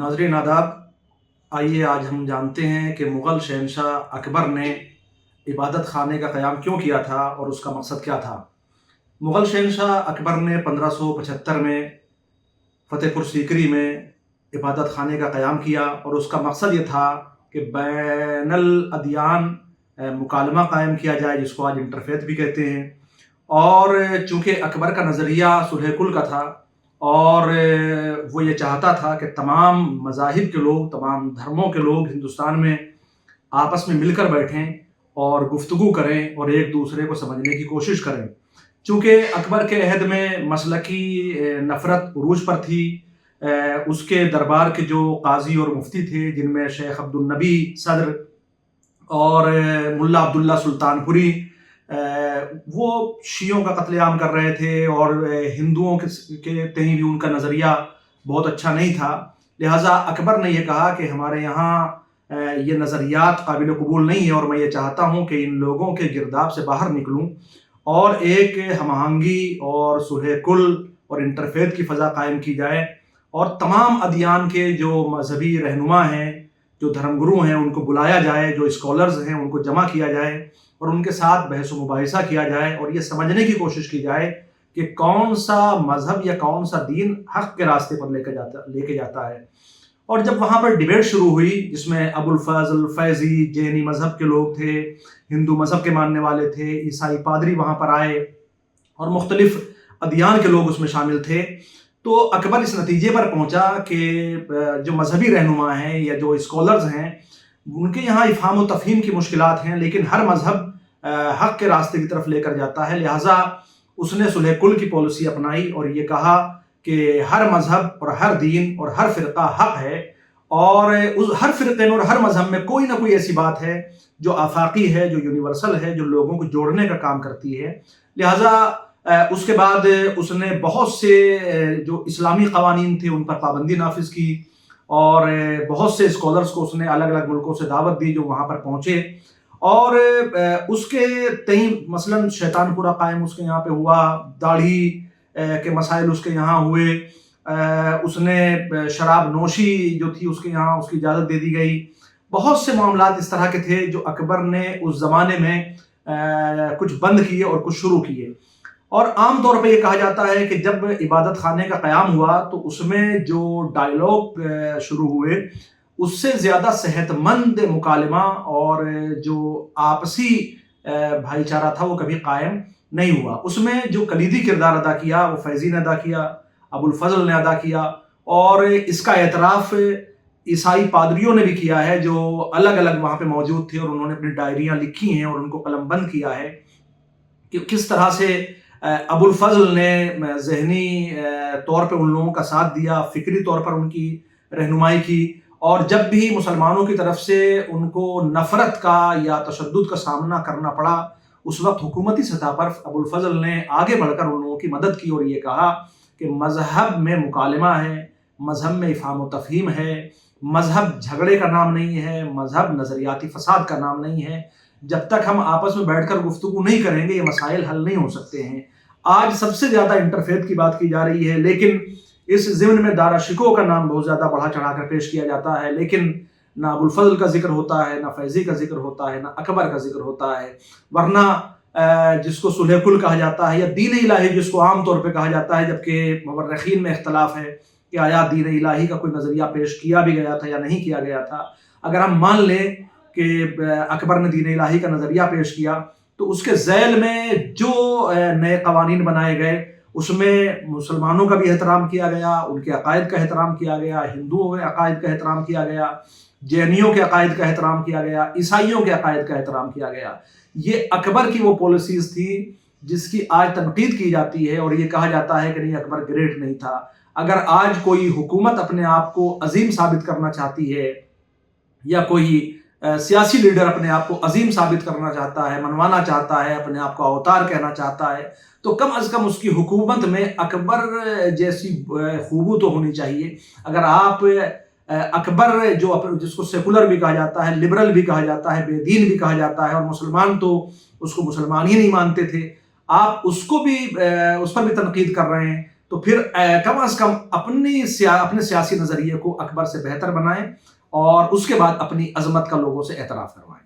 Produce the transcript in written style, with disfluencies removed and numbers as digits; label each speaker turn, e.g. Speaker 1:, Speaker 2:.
Speaker 1: नाज़रीन आदाब। आइए आज हम जानते हैं कि मुग़ल शहंशाह अकबर ने इबादत खाने का क़याम क्यों किया था और उसका मकसद क्या था। मुग़ल शहंशाह अकबर ने 1575 में फ़तेहपुर सीकरी में इबादत खाने का क़याम किया और उसका मकसद ये था कि बैनुल अदियान मुकालमा कायम किया जाए, जिसको आज इंटरफेथ भी कहते हैं। और चूँकि अकबर का नज़रिया सुलह कुल का था और वो ये चाहता था कि तमाम मज़ाहिब के लोग, तमाम धर्मों के लोग हिंदुस्तान में आपस में मिलकर बैठें और गुफ्तगू करें और एक दूसरे को समझने की कोशिश करें। चूँकि अकबर के अहद में मसलकी नफ़रत उरूज पर थी। उसके दरबार के जो काजी और मुफ्ती थे, जिनमें शेख अब्दुल नबी सदर और मुल्ला अब्दुल्ला सुल्तानपुरी, वो शियों का कत्लेआम कर रहे थे और हिंदुओं के तहीं भी उनका नज़रिया बहुत अच्छा नहीं था। लिहाजा अकबर ने यह कहा कि हमारे यहाँ ये नज़रियात काबिल कबूल नहीं है और मैं ये चाहता हूँ कि इन लोगों के गिरदाब से बाहर निकलूँ और एक हमआहंगी और सुलह कुल और इंटरफेथ की फ़ज़ा कायम की जाए और तमाम अदियान के जो मजहबी रहनुमा हैं, जो धर्मगुरु हैं, उनको बुलाया जाए, जो स्कॉलर्स हैं उनको जमा किया जाए और उनके साथ बहस व मुबाहिसा किया जाए और ये समझने की कोशिश की जाए कि कौन सा मज़हब या कौन सा दीन हक़ के रास्ते पर लेके जाता है। और जब वहाँ पर डिबेट शुरू हुई, जिसमें अबुल फज़ल फैज़ी जैनी मज़हब के लोग थे, हिंदू मज़हब के मानने वाले थे, ईसाई पादरी वहाँ पर आए और मुख्तलिफ़ अदियान के लोग उसमें शामिल थे। तो अकबर इस नतीजे पर पहुँचा कि जो मजहबी रहनुमा हैं या जो स्कॉलर्स हैं, उनके यहाँ इफ़हाम व तफ़हीम की मुश्किलात हैं, लेकिन हर मज़हब हक़ के रास्ते की तरफ लेकर जाता है। लिहाजा उसने सुलह कुल की पॉलिसी अपनाई और ये कहा कि हर मज़हब और हर दीन और हर फ़िरका हक़ है और उस हर फ़िरक़े में और हर मज़हब में कोई ना कोई ऐसी बात है जो आफाकी है, जो यूनिवर्सल है, जो लोगों को जोड़ने का काम करती है। लिहाजा उसके बाद उसने बहुत से जो इस्लामी क़वानीन थे उन पर पाबंदी नाफिज की और बहुत से स्कॉलर्स को उसने अलग अलग मुल्कों से दावत दी जो वहाँ पर पहुँचे और उसके तई मसलन शैतानपुरा कायम उसके यहाँ पे हुआ, दाढ़ी के मसाइल उसके यहाँ हुए, उसने शराब नोशी जो थी उसके यहाँ उसकी इजाज़त दे दी गई। बहुत से मामलात इस तरह के थे जो अकबर ने उस ज़माने में कुछ बंद किए और कुछ शुरू किए। और आम तौर पे ये कहा जाता है कि जब इबादत खाने का क़याम हुआ तो उसमें जो डायलॉग शुरू हुए उससे ज़्यादा सेहतमंद मुकालमा और जो आपसी भाईचारा था वो कभी कायम नहीं हुआ। उसमें जो कलीदी किरदार अदा किया वो फैज़ी ने अदा किया, अबुल फज़ल ने अदा किया और इसका एतराफ़ ईसाई पादरियों ने भी किया है, जो अलग अलग वहाँ पे मौजूद थे और उन्होंने अपनी डायरियाँ लिखी हैं और उनको कलमबंद किया है कि किस तरह से अबुल फज़ल ने ज़हनी तौर पे उन लोगों का साथ दिया, फ़िक्री तौर पर उनकी रहनुमाई की और जब भी मुसलमानों की तरफ से उनको नफ़रत का या तशद्दुद का सामना करना पड़ा, उस वक्त हुकूमती सतह पर अबुल फज़ल ने आगे बढ़कर उन लोगों की मदद की और ये कहा कि मज़हब में मुकालमा है, मज़हब में इफ़हाम व तफ़हीम है, मज़हब झगड़े का नाम नहीं है, मज़हब नज़रियाती फ़साद का नाम नहीं है। जब तक हम आपस में बैठकर गुफ्तगू नहीं करेंगे ये मसाइल हल नहीं हो सकते हैं। आज सबसे ज़्यादा इंटरफेथ की बात की जा रही है, लेकिन इस ज़िम्न में दारा शिकोह का नाम बहुत ज़्यादा बढ़ा चढ़ाकर पेश किया जाता है, लेकिन ना अबुल फज़ल का जिक्र होता है, ना फैज़ी का जिक्र होता है, ना अकबर का जिक्र होता है। वरना जिसको सुलह कुल कहा जाता है या दीन इलाही जिसको आम तौर पे कहा जाता है, जबकि मुवर्रिखीन में इख्तलाफ है कि आया दीन इलाही का कोई नज़रिया पेश किया भी गया था या नहीं किया गया था। अगर हम मान लें कि अकबर ने दीन इलाही का नज़रिया पेश किया तो उसके ज़ैल में जो नए क़वानीन बनाए गए उसमें मुसलमानों का भी एहतराम किया गया, उनके अकायद का एहतराम किया गया, हिंदुओं के अकायद का एहतराम किया गया, जैनियों के अकायद का एहतराम किया गया, ईसाइयों के अकायद का एहतराम किया गया। ये अकबर की वो पॉलिसीज़ थी जिसकी आज तनकीद की जाती है और ये कहा जाता है कि नहीं अकबर ग्रेट नहीं था। अगर आज कोई हुकूमत अपने आप को अजीम साबित करना चाहती है या कोई सियासी लीडर अपने आप को अजीम साबित करना चाहता है, मनवाना चाहता है, अपने आप को अवतार कहना चाहता है, तो कम अज़ कम उसकी हुकूमत में अकबर जैसी खूबू तो होनी चाहिए। अगर आप अकबर जिसको सेकुलर भी कहा जाता है, लिबरल भी कहा जाता है, बेदीन भी कहा जाता है और मुसलमान तो उसको मुसलमान ही नहीं मानते थे, आप उसको भी उस पर भी तनकीद कर रहे हैं, تو پھر کم از کم اپنے سیاسی نظریے کو اکبر سے بہتر بنائیں اور اس کے بعد اپنی عظمت کا لوگوں سے اعتراف کروائیں.